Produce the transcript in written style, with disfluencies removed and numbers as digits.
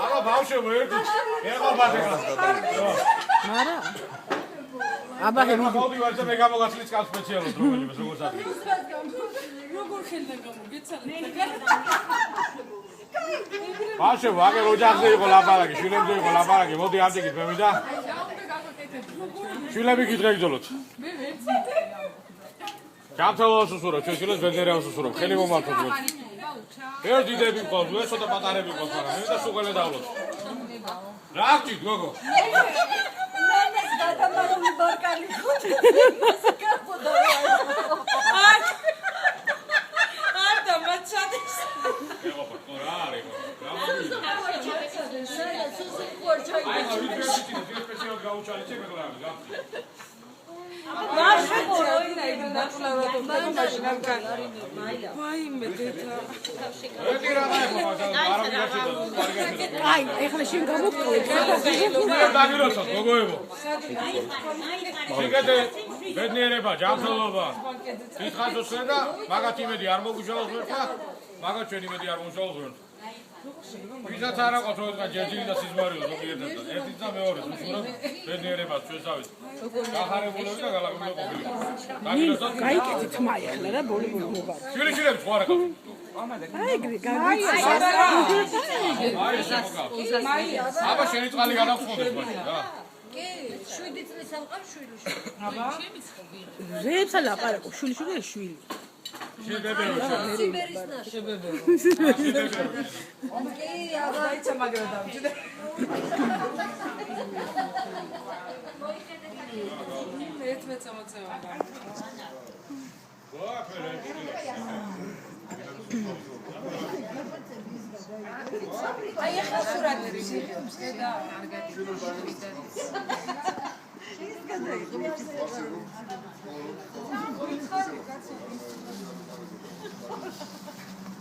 Აბა ბავშვებო ერთი ეხალბათეკა მარა აბა მოდი ვარცა მე გამოგაცლით კალ სპეციალურად რომელიმე როგორც არის როგორ ხელდა გამოგეცალე ბავშვებო აგერ ოჯახზე იყო ლაპარაკი შვილებზე იყო ლაპარაკი მოდი ამდიგით მე მინდა შვილები გიძღეგძოლოთ მე ვერც გამთავას უსურვებ ჩვენ შვილებს ბედნიერებას უსურვებ ხელი მომართოთ მე ერთ დიდები მყავს მე ცოტა პატარები მყავს მაგრამ მე და სუყელე დავლოთ რა გჭირთ გოგო ნანეს გადამარული ბარკალი ხუთი საკაფოდა არდა მაჩადეს ეხო ხო რა არის აი ვიდეო შეიძლება სპეციალურად გაუჩალი ჩემეგლა გაფი ბავშვებო როინაიდი დაწლავად მაშინ არ გან ვაიმე დედა ერთი რა მაიხო მაგრამ არ მიგაჩნდა აი ეხლა შენ გამოვყოლე დაგიროცოთ გოგოებო შეგედე ბედნიერება ჯანმრთელობა დიდხანს და მაგათ იმედი არ მოგუშალოს ვერთა მაგათ ჩვენ იმედი არ მოგუშალოს ვერთა ვისაც არ აყავს როცა ჯერჯერი და სიზმარიო ზოგიერთად ერთიც და მეორეს უშუალოდ ბედნიერებას ჩვენსავით გახარებულები და გალაგული ყოფილი დაგიროცოთ გაიკეთე თმა ეხლა რა ბოლო მოგვა შვილიშვილები ხო არ აქვს აი გაიცა აბა შენი წყალი გადავხონდეს მაშინ რა კი 7 წლის ამყარ შვილიშვილი რეებსა ლაპარაკო შვილიშვილი შვილი სიბერის ნაში კი აბა დაიცა მაგრა დავჭიდე მე წამოწევა აი ახლა სურათები და კარგად ის გადაიღო